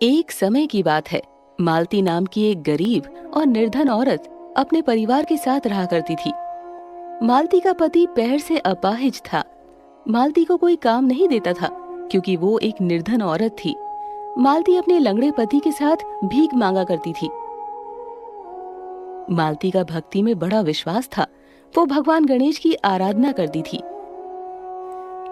एक समय की बात है। मालती नाम की एक गरीब और निर्धन औरत अपने परिवार के साथ रहा करती थी। मालती का पति पैर से अपाहिज था। मालती को कोई काम नहीं देता था क्योंकि वो एक निर्धन औरत थी। मालती अपने लंगड़े पति के साथ भीख मांगा करती थी। मालती का भक्ति में बड़ा विश्वास था। वो भगवान गणेश की आराधना करती थी।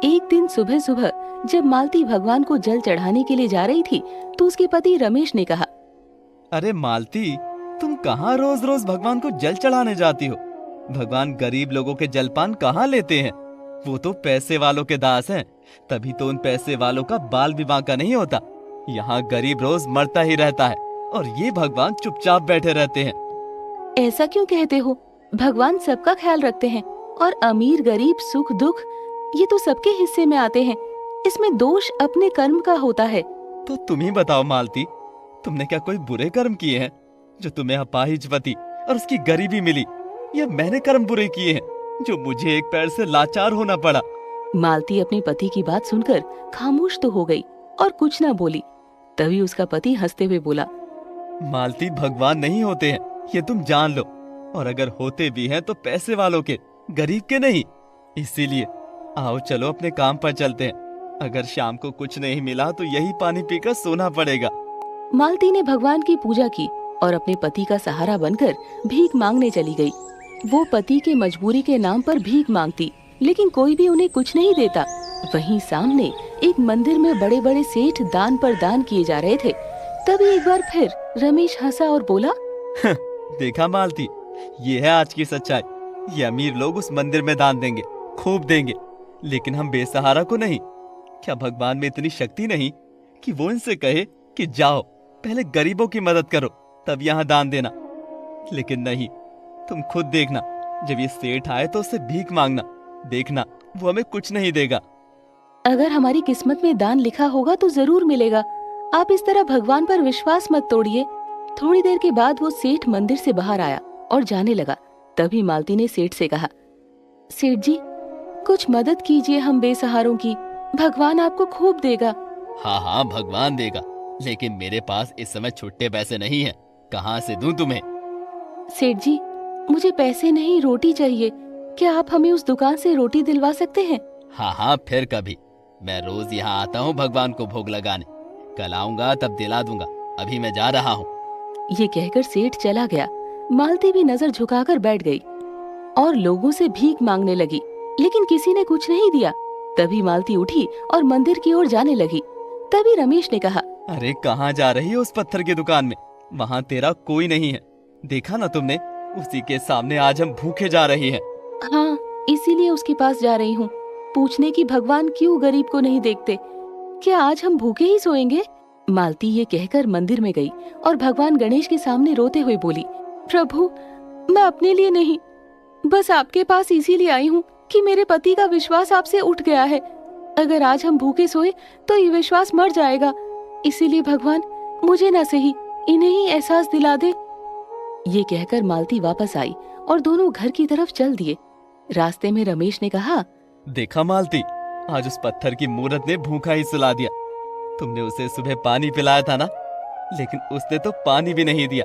एक दिन सुबह सुबह जब मालती भगवान को जल चढ़ाने के लिए जा रही थी तो उसके पति रमेश ने कहा, अरे मालती, तुम कहाँ रोज रोज भगवान को जल चढ़ाने जाती हो? भगवान गरीब लोगों के जलपान कहाँ लेते हैं? वो तो पैसे वालों के दास हैं। तभी तो उन पैसे वालों का बाल भी बांका नहीं होता। यहाँ गरीब रोज मरता ही रहता है और ये भगवान चुपचाप बैठे रहते हैं। ऐसा क्यों कहते हो? भगवान सबका ख्याल रखते हैं और अमीर गरीब सुख दुख ये तो सबके हिस्से में आते हैं। इसमें दोष अपने कर्म का होता है। तो तुम ही बताओ मालती, तुमने क्या कोई बुरे कर्म किए हैं जो तुम्हें अपाहिज पति और उसकी गरीबी मिली, या मैंने कर्म बुरे किए हैं जो मुझे एक पैर से लाचार होना पड़ा? मालती अपने पति की बात सुनकर खामोश तो हो गई और कुछ न बोली। तभी उसका पति हंसते हुए बोला, मालती, भगवान नहीं होते हैं, ये तुम जान लो। और अगर होते भी हैं तो पैसे वालों के, गरीब के नहीं। इसीलिए आओ चलो अपने काम पर चलते हैं। अगर शाम को कुछ नहीं मिला तो यही पानी पीकर सोना पड़ेगा। मालती ने भगवान की पूजा की और अपने पति का सहारा बनकर भीख मांगने चली गई। वो पति के मजबूरी के नाम पर भीख मांगती, लेकिन कोई भी उन्हें कुछ नहीं देता। वहीं सामने एक मंदिर में बड़े बड़े सेठ दान पर दान किए जा रहे थे। तभी एक बार फिर रमेश हंसा और बोला, देखा मालती, ये है आज की सच्चाई। ये अमीर लोग उस मंदिर में दान देंगे, खूब देंगे, लेकिन हम बेसहारा को नहीं। क्या भगवान में इतनी शक्ति नहीं कि वो इनसे कहे कि जाओ पहले गरीबों की मदद करो तब यहाँ दान देना? लेकिन नहीं, तुम खुद देखना, जब ये सेठ आए तो उससे भीख मांगना, देखना वो हमें कुछ नहीं देगा। अगर हमारी किस्मत में दान लिखा होगा तो जरूर मिलेगा। आप इस तरह भगवान पर विश्वास मत तोड़िए। थोड़ी देर के बाद वो सेठ मंदिर से बाहर आया और जाने लगा। तभी मालती ने सेठ से कहा, सेठ जी, कुछ मदद कीजिए हम बेसहारों की। भगवान आपको खूब देगा। हाँ हाँ, भगवान देगा, लेकिन मेरे पास इस समय छुट्टे पैसे नहीं हैं। कहाँ से दूं तुम्हें? सेठ जी, मुझे पैसे नहीं, रोटी चाहिए। क्या आप हमें उस दुकान से रोटी दिलवा सकते हैं? हाँ हाँ, फिर कभी। मैं रोज यहाँ आता हूँ भगवान को भोग लगाने। कल आऊंगा तब दिला दूंगा। अभी मैं जा रहा हूँ। ये कहकर सेठ चला गया। मालती भी नजर झुकाकर बैठ गई और लोगों से भीख मांगने लगी, लेकिन किसी ने कुछ नहीं दिया। तभी मालती उठी और मंदिर की ओर जाने लगी। तभी रमेश ने कहा, अरे कहाँ जा रही है? उस पत्थर की दुकान में। वहाँ तेरा कोई नहीं है, देखा ना तुमने? उसी के सामने आज हम भूखे जा रहे हैं। हाँ, इसीलिए उसके पास जा रही हूँ, पूछने की भगवान क्यों गरीब को नहीं देखते। क्या आज हम भूखे ही सोएंगे? मालती ये कहकर मंदिर में गई और भगवान गणेश के सामने रोते हुए बोली, प्रभु, मैं अपने लिए नहीं, बस आपके पास इसीलिए आई हूँ कि मेरे पति का विश्वास आपसे उठ गया है। अगर आज हम भूखे सोए तो ये विश्वास मर जाएगा। इसीलिए भगवान, मुझे न सही, इन्हें ही एहसास दिला दे। ये कहकर मालती वापस आई और दोनों घर की तरफ चल दिए। रास्ते में रमेश ने कहा, देखा मालती, आज उस पत्थर की मूरत ने भूखा ही सुला दिया। तुमने उसे सुबह पानी पिलाया था ना, लेकिन उसने तो पानी भी नहीं दिया।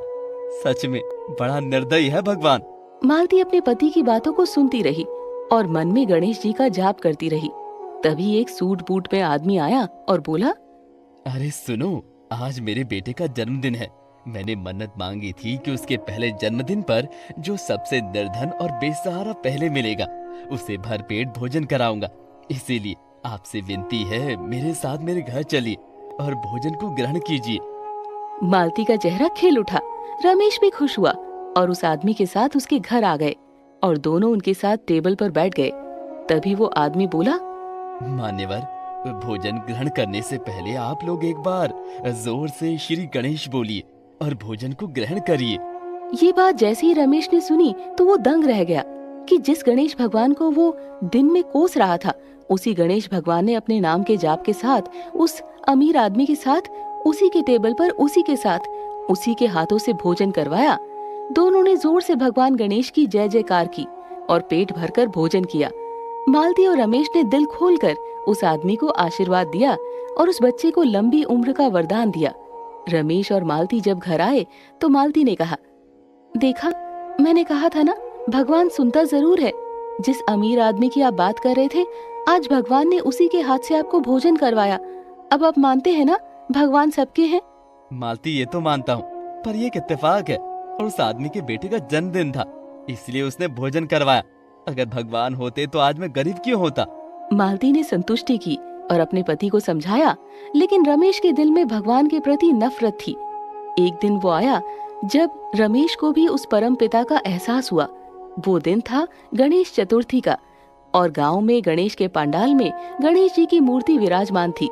सच में बड़ा निर्दयी है भगवान। मालती अपने पति की बातों को सुनती रही और मन में गणेश जी का जाप करती रही। तभी एक सूट बूट में आदमी आया और बोला, अरे सुनो, आज मेरे बेटे का जन्मदिन है। मैंने मन्नत मांगी थी कि उसके पहले जन्मदिन पर जो सबसे निर्धन और बेसहारा पहले मिलेगा उसे भरपेट भोजन कराऊंगा। इसीलिए आपसे विनती है, मेरे साथ मेरे घर चलिए और भोजन को ग्रहण कीजिए। मालती का चेहरा खिल उठा। रमेश भी खुश हुआ और उस आदमी के साथ उसके घर आ गए और दोनों उनके साथ टेबल पर बैठ गए। तभी वो आदमी बोला, मान्यवर, भोजन ग्रहण करने से पहले आप लोग एक बार जोर से श्री गणेश बोलिए और भोजन को ग्रहण करिए। ये बात जैसे ही रमेश ने सुनी तो वो दंग रह गया कि जिस गणेश भगवान को वो दिन में कोस रहा था, उसी गणेश भगवान ने अपने नाम के जाप के साथ उस अमीर आदमी के साथ उसी के टेबल पर उसी के साथ उसी के हाथों से भोजन करवाया। दोनों ने जोर से भगवान गणेश की जय जयकार की और पेट भरकर भोजन किया। मालती और रमेश ने दिल खोलकर उस आदमी को आशीर्वाद दिया और उस बच्चे को लंबी उम्र का वरदान दिया। रमेश और मालती जब घर आए तो मालती ने कहा, देखा, मैंने कहा था ना, भगवान सुनता जरूर है। जिस अमीर आदमी की आप बात कर रहे थे, आज भगवान ने उसी के हाथ से आपको भोजन करवाया। अब आप मानते हैं ना, भगवान सबके हैं। मालती, ये तो मानता हूँ, पर ये एक इत्तेफाक है और उस आदमी के बेटे का जन्मदिन था, इसलिए उसने भोजन करवाया। अगर भगवान होते तो आज मैं गरीब क्यों होता। मालती ने संतुष्टि की और अपने पति को समझाया, लेकिन रमेश के दिल में भगवान के प्रति नफरत थी। एक दिन वो आया जब रमेश को भी उस परम पिता का एहसास हुआ। वो दिन था गणेश चतुर्थी का और गांव में गणेश के पंडाल में गणेश जी की मूर्ति विराजमान थी।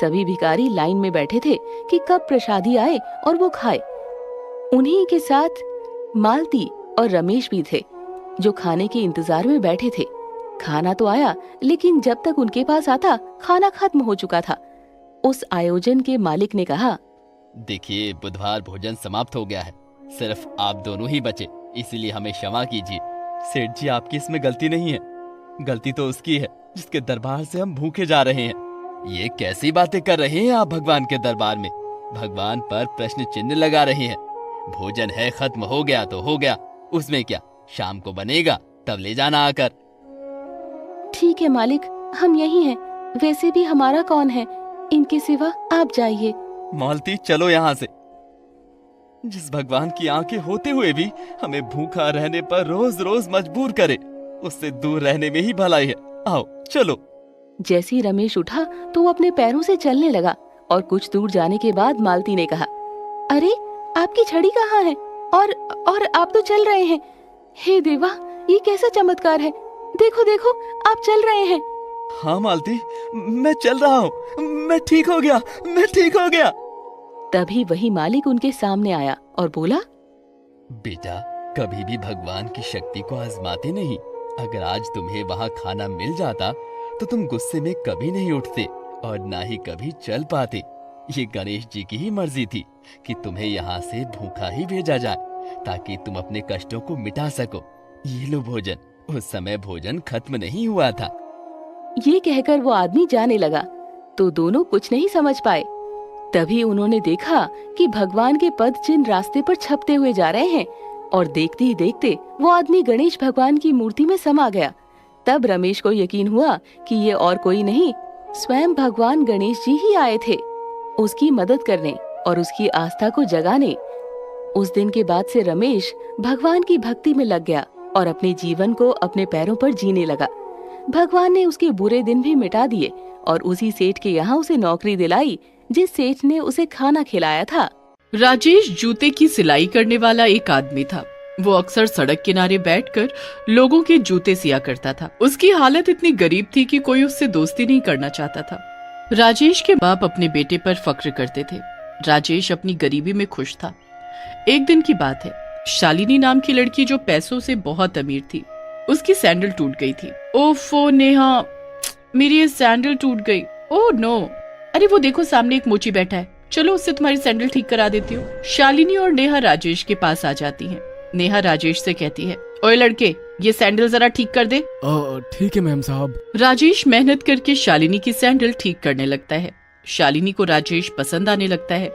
सभी भिखारी लाइन में बैठे थे कि कब प्रसादी आए और वो खाए। उन्हीं के साथ मालती और रमेश भी थे, जो खाने के इंतजार में बैठे थे। खाना तो आया, लेकिन जब तक उनके पास आता खाना खत्म हो चुका था। उस आयोजन के मालिक ने कहा, देखिए, बुधवार भोजन समाप्त हो गया है, सिर्फ आप दोनों ही बचे, इसीलिए हमें क्षमा कीजिए। सेठ जी, आपकी इसमें गलती नहीं है, गलती तो उसकी है जिसके दरबार से हम भूखे जा रहे हैं। ये कैसी बातें कर रहे हैं आप भगवान के दरबार में? भगवान पर प्रश्न चिन्ह लगा रहे हैं। भोजन है, खत्म हो गया तो हो गया, उसमें क्या, शाम को बनेगा तब ले जाना आकर। ठीक है मालिक, हम यही हैं। वैसे भी हमारा कौन है, इनके सिवा आप जाइए। मालती, चलो यहाँ से। जिस भगवान की आंखें होते हुए भी हमें भूखा रहने पर रोज रोज मजबूर करे, उससे दूर रहने में ही भलाई है। आओ चलो। जैसे ही रमेश उठा तो वो अपने पैरों से चलने लगा और कुछ दूर जाने के बाद मालती ने कहा, अरे आपकी छड़ी कहाँ है? और आप तो चल रहे हैं। हे देवा, ये कैसा चमत्कार है। देखो देखो, आप चल रहे हैं। हाँ मालती, मैं चल रहा हूँ, मैं ठीक हो गया, मैं ठीक हो गया। तभी वही मालिक उनके सामने आया और बोला, बेटा, कभी भी भगवान की शक्ति को आजमाते नहीं। अगर आज तुम्हें वहाँ खाना मिल जाता तो तुम गुस्से में कभी नहीं उठते और ना ही कभी चल पाते। ये गणेश जी की ही मर्जी थी कि तुम्हें यहाँ से भूखा ही भेजा जाए, ताकि तुम अपने कष्टों को मिटा सको। ये लो भोजन। उस समय भोजन खत्म नहीं हुआ था। ये कहकर वो आदमी जाने लगा तो दोनों कुछ नहीं समझ पाए। तभी उन्होंने देखा कि भगवान के पद चिन्ह रास्ते पर छपते हुए जा रहे हैं और देखते ही देखते वो आदमी गणेश भगवान की मूर्ति में समा गया। तब रमेश को यकीन हुआ कि ये और कोई नहीं, स्वयं भगवान गणेश जी ही आए थे, उसकी मदद करने और उसकी आस्था को जगाने। उस दिन के बाद से रमेश भगवान की भक्ति में लग गया और अपने जीवन को अपने पैरों पर जीने लगा। भगवान ने उसके बुरे दिन भी मिटा दिए और उसी सेठ के यहाँ उसे नौकरी दिलाई जिस सेठ ने उसे खाना खिलाया था। राजेश जूते की सिलाई करने वाला एक आदमी था। वो अक्सर सड़क किनारे बैठकर लोगों के जूते सिया करता था। उसकी हालत इतनी गरीब थी कि कोई उससे दोस्ती नहीं करना चाहता था। राजेश के बाप अपने बेटे पर फक्र करते थे। राजेश अपनी गरीबी में खुश था। एक दिन की बात है, शालिनी नाम की लड़की जो पैसों से बहुत अमीर थी, उसकी सैंडल टूट गई थी। ओफो नेहा, मेरी ये सैंडल टूट गई। ओह नो, अरे वो देखो सामने एक मोची बैठा है, चलो उससे तुम्हारी सैंडल ठीक करा देती हूँ। शालिनी और नेहा राजेश के पास आ जाती हैं। नेहा राजेश से कहती है, ओए लड़के, ये सैंडल जरा ठीक कर दे। ठीक है मैम साहब। राजेश मेहनत करके शालिनी की सैंडल ठीक करने लगता है। शालिनी को राजेश पसंद आने लगता है।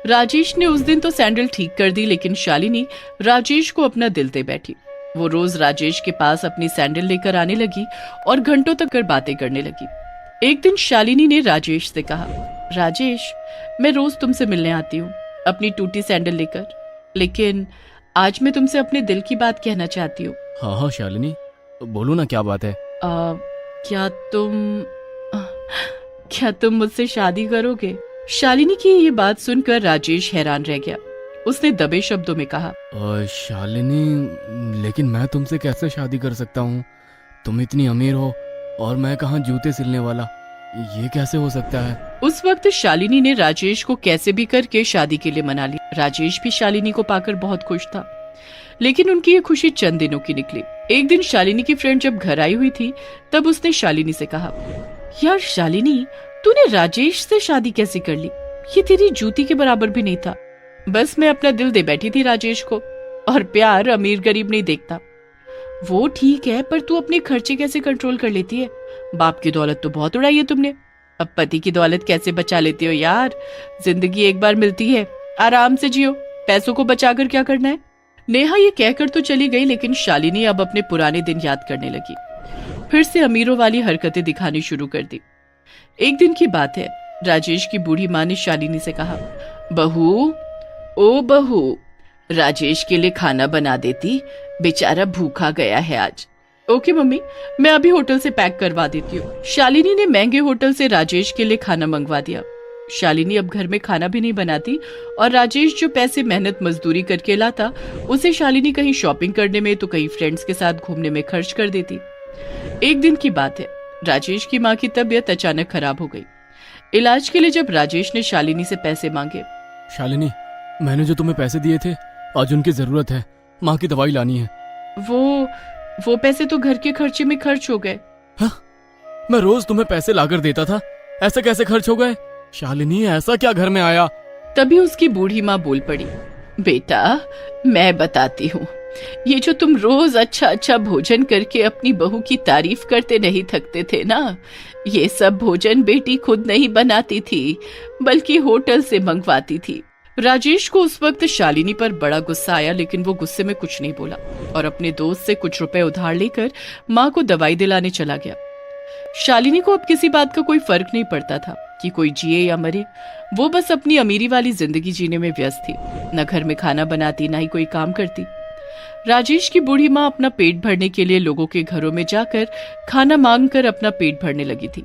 राजेश ने उस दिन तो सैंडल ठीक कर दी, लेकिन शालिनी राजेश को अपना दिल दे बैठी। वो रोज राजेश के पास अपनी सैंडल लेकर आने लगी और घंटों तक कर बातें करने लगी। एक दिन शालिनी ने राजेश से कहा, राजेश, मैं रोज तुमसे मिलने आती हूँ अपनी टूटी सैंडल लेकर, लेकिन आज मैं तुमसे अपने दिल की बात कहना चाहती हूँ। हाँ शालिनी, बोलो ना, क्या बात है? क्या तुम मुझसे शादी करोगे? शालिनी की ये बात सुनकर राजेश हैरान रह गया। उसने दबे शब्दों में कहा, शालिनी, लेकिन मैं तुमसे कैसे शादी कर सकता हूँ? तुम इतनी अमीर हो और मैं कहाँ जूते सिलने वाला, ये कैसे हो सकता है? उस वक्त शालिनी ने राजेश को कैसे भी करके शादी के लिए मना लिया। राजेश भी शालिनी को पाकर बहुत खुश था, लेकिन उनकी ये खुशी चंद दिनों की निकली। एक दिन शालिनी की फ्रेंड जब घर आई हुई थी, तब उसने शालिनी से कहा, यार शालिनी, तूने राजेश से शादी कैसे कर ली? ये तेरी जूती के बराबर भी नहीं था। बस मैं अपना दिल दे बैठी थी राजेश को, और प्यार अमीर गरीब नहीं देखता। वो ठीक है, पर तू अपने खर्चे कैसे कंट्रोल कर लेती है? बाप की दौलत तो बहुत उड़ाई है तुमने। अब पति की दौलत कैसे बचा लेती हो यार? जिंदगी एक बार मिलती है, आराम से जियो, पैसों को बचाकर क्या करना है। नेहा ये कहकर तो चली गई, लेकिन शालिनी अब अपने पुराने दिन याद करने लगी। फिर से अमीरों वाली हरकतें दिखानी शुरू कर दी। एक दिन की बात है, राजेश की बूढ़ी माँ ने शालिनी से कहा, बहू, ओ बहू, राजेश के लिए खाना बना देती, बेचारा भूखा गया है आज। ओके मम्मी, मैं अभी होटल से पैक करवा देती हूँ। शालिनी ने महंगे होटल से राजेश के लिए खाना मंगवा दिया। शालिनी अब घर में खाना भी नहीं बनाती और राजेश जो पैसे मेहनत मजदूरी करके लाता, उसे शालिनी कहीं शॉपिंग करने में तो कहीं फ्रेंड्स के साथ घूमने में खर्च कर देती। एक दिन की बात है, राजेश की माँ की तबीयत अचानक खराब हो गई। इलाज के लिए जब राजेश ने शालिनी से पैसे मांगे, शालिनी, मैंने जो तुम्हें पैसे दिए थे, आज उनकी जरूरत है, माँ की दवाई लानी है। वो पैसे तो घर के खर्चे में खर्च हो गए। हाँ? मैं रोज तुम्हें पैसे लाकर देता था, ऐसे कैसे खर्च हो गए? शालिनी, ऐसा क्या घर में आया? तभी उसकी बूढ़ी माँ बोल पड़ी, बेटा मैं बताती हूँ, ये जो तुम रोज अच्छा अच्छा भोजन करके अपनी बहू की तारीफ करते नहीं थकते थे ना, ये सब भोजन बेटी खुद नहीं बनाती थी, बल्कि होटल से मंगवाती थी। राजेश को उस वक्त शालिनी पर बड़ा गुस्सा आया, लेकिन वो गुस्से में कुछ नहीं बोला और अपने दोस्त से कुछ रुपए उधार लेकर माँ को दवाई दिलाने चला गया। शालिनी को अब किसी बात का कोई फर्क नहीं पड़ता था कि कोई जिए या मरे। वो बस अपनी अमीरी वाली जिंदगी जीने में व्यस्त थी, न घर में खाना बनाती, ना ही कोई काम करती। राजेश की बूढ़ी माँ अपना पेट भरने के लिए लोगों के घरों में जाकर खाना मांगकर अपना पेट भरने लगी थी,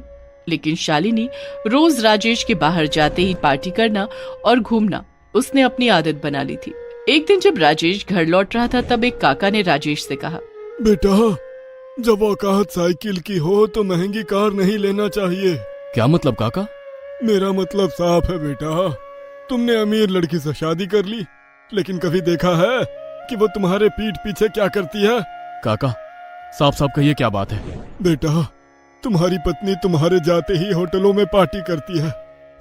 लेकिन शालिनी रोज राजेश के बाहर जाते ही पार्टी करना और घूमना उसने अपनी आदत बना ली थी। एक दिन जब राजेश घर लौट रहा था, तब एक काका ने राजेश से कहा, बेटा, जब औकात साइकिल की हो तो महंगी कार नहीं लेना चाहिए। क्या मतलब काका? मेरा मतलब साफ है बेटा, तुमने अमीर लड़की से शादी कर ली, लेकिन कभी देखा है कि वो तुम्हारे पीठ पीछे क्या करती है? काका, साफ साफ कहिए, क्या बात है? बेटा, तुम्हारी पत्नी तुम्हारे जाते ही होटलों में पार्टी करती है,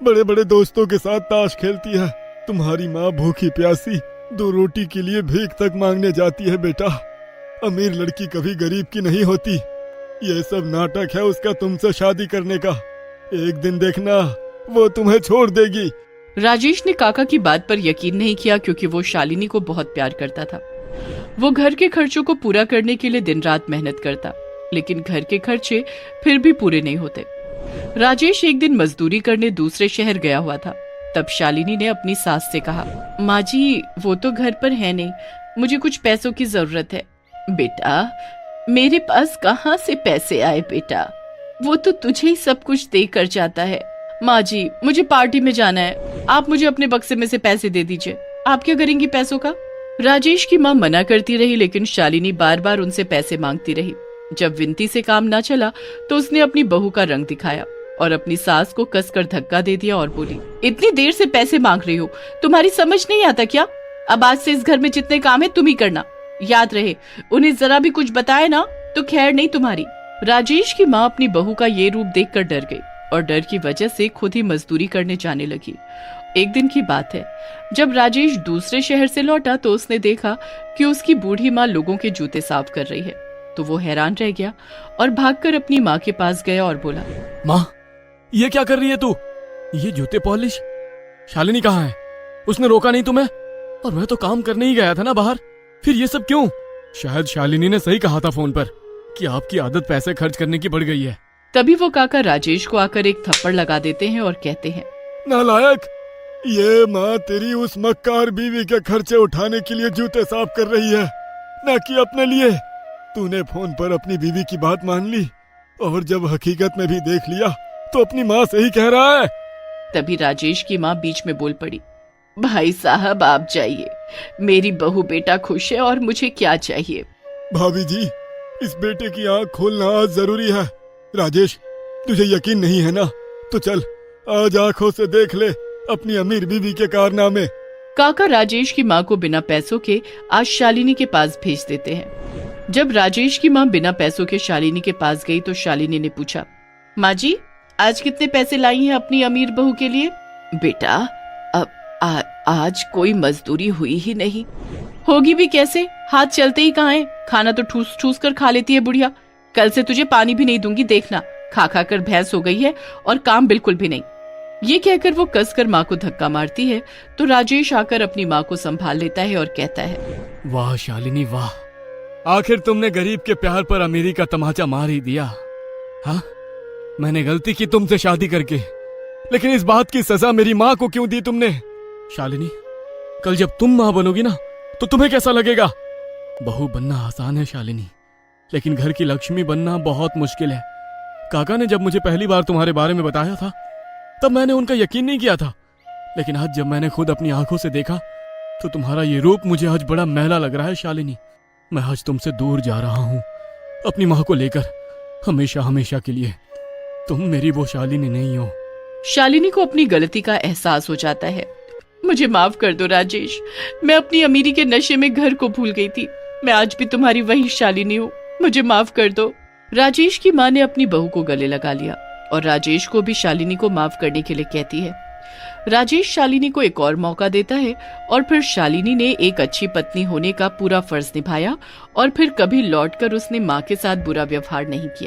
बड़े बड़े दोस्तों के साथ ताश खेलती है। तुम्हारी माँ भूखी प्यासी 2 रोटी के लिए भीख तक मांगने जाती है। बेटा, अमीर लड़की कभी गरीब की नहीं होती। ये सब नाटक है उसका तुमसे शादी करने का। एक दिन देखना वो तुम्हें छोड़ देगी। राजेश ने काका की बात पर यकीन नहीं किया, क्योंकि वो शालिनी को बहुत प्यार करता था। वो घर के खर्चों को पूरा करने के लिए दिन रात मेहनत करता, लेकिन घर के खर्चे फिर भी पूरे नहीं होते। राजेश एक दिन मजदूरी करने दूसरे शहर गया हुआ था। तब शालिनी ने अपनी सास से कहा, माँ जी, वो तो घर पर है नहीं, मुझे कुछ पैसों की जरूरत है। बेटा, मेरे पास कहाँ से पैसे आए बेटा, वो तो तुझे ही सब कुछ दे कर जाता है। माँ जी, मुझे पार्टी में जाना है, आप मुझे अपने बक्से में से पैसे दे दीजिए। आप क्या करेंगी पैसों का? राजेश की माँ मना करती रही, लेकिन शालिनी बार बार उनसे पैसे मांगती रही। जब विनती से काम ना चला तो उसने अपनी बहू का रंग दिखाया और अपनी सास को कसकर धक्का दे दिया और बोली, इतनी देर से पैसे मांग रही हो, तुम्हारी समझ नहीं आता क्या? अब आज से इस घर में जितने काम है तुम ही करना, याद रहे, उन्हें जरा भी कुछ बताए ना तो खैर नहीं तुम्हारी। राजेश की माँ अपनी बहू का ये रूप देखकर डर गई और डर की वजह से खुद ही मजदूरी करने जाने लगी। एक दिन की बात है, जब राजेश दूसरे शहर से लौटा तो उसने देखा कि उसकी बूढ़ी माँ लोगों के जूते साफ कर रही है। तो वो हैरान रह गया और भागकर अपनी माँ के पास गया और बोला, माँ, ये क्या कर रही है तू? ये जूते पॉलिश? शालिनी कहाँ है? उसने रोका नहीं तुम्हें? और मैं तो काम करने ही गया था ना बाहर, फिर ये सब क्यों? शायद शालिनी ने सही कहा था फोन पर कि आपकी आदत पैसे खर्च करने की बढ़ गई है। तभी वो काका राजेश को आकर एक थप्पड़ लगा देते हैं और कहते हैं, नालायक, ये माँ तेरी उस मक्कार बीवी के खर्चे उठाने के लिए जूते साफ कर रही है, ना कि अपने लिए। तूने फोन पर अपनी बीवी की बात मान ली और जब हकीकत में भी देख लिया तो अपनी माँ से ही कह रहा है। तभी राजेश की माँ बीच में बोल पड़ी, भाई साहब आप जाइए, मेरी बहू बेटा खुश है और मुझे क्या चाहिए। भाभी जी, इस बेटे की आंख खोलना आज जरूरी है। राजेश, तुझे यकीन नहीं है ना? तो चल आज आंखों से देख ले अपनी अमीर बीवी के कारनामे। काका राजेश की माँ को बिना पैसों के आज शालिनी के पास भेज देते हैं। जब राजेश की माँ बिना पैसों के शालिनी के पास गई तो शालिनी ने पूछा, माँ जी, आज कितने पैसे लाई हैं अपनी अमीर बहू के लिए? बेटा, अब आज कोई मजदूरी हुई ही नहीं। होगी भी कैसे, हाथ चलते ही कहाँ है, खाना तो ठूस ठूस कर खा लेती है बुढ़िया। कल से तुझे पानी भी नहीं दूंगी, देखना। खा खा कर भैंस हो गई है और काम बिल्कुल भी नहीं। ये कहकर वो कसकर माँ को धक्का मारती है तो राजेश आकर अपनी माँ को संभाल लेता है और कहता है, वाह शालिनी वाह, आखिर तुमने गरीब के प्यार पर अमीरी का तमाचा मार ही दिया। हाँ, मैंने गलती की तुमसे शादी करके, लेकिन इस बात की सजा मेरी माँ को क्यों दी तुमने? शालिनी, कल जब तुम माँ बनोगी ना तो तुम्हें कैसा लगेगा? बहू बनना आसान है शालिनी, लेकिन घर की लक्ष्मी बनना बहुत मुश्किल है। काका ने जब मुझे पहली बार तुम्हारे बारे में बताया था तब मैंने उनका यकीन नहीं किया था, लेकिन आज जब मैंने खुद अपनी आंखों से देखा तो तुम्हारा ये रूप मुझे आज बड़ा मैला लग रहा है शालिनी। मैं आज तुमसे दूर जा रहा हूँ अपनी माँ को लेकर, हमेशा हमेशा के लिए। तुम मेरी वो शालिनी नहीं हो। शालिनी को अपनी गलती का एहसास हो जाता है। मुझे माफ कर दो राजेश, मैं अपनी अमीरी के नशे में घर को भूल गई थी। मैं आज भी तुम्हारी वही शालिनी हूँ, मुझे माफ कर दो। राजेश की माँ ने अपनी बहू को गले लगा लिया और राजेश को भी शालिनी को माफ करने के लिए कहती है। राजेश शालिनी को एक और मौका देता है और फिर शालिनी ने एक अच्छी पत्नी होने का पूरा फर्ज निभाया और फिर कभी लौटकर उसने माँ के साथ बुरा व्यवहार नहीं किया।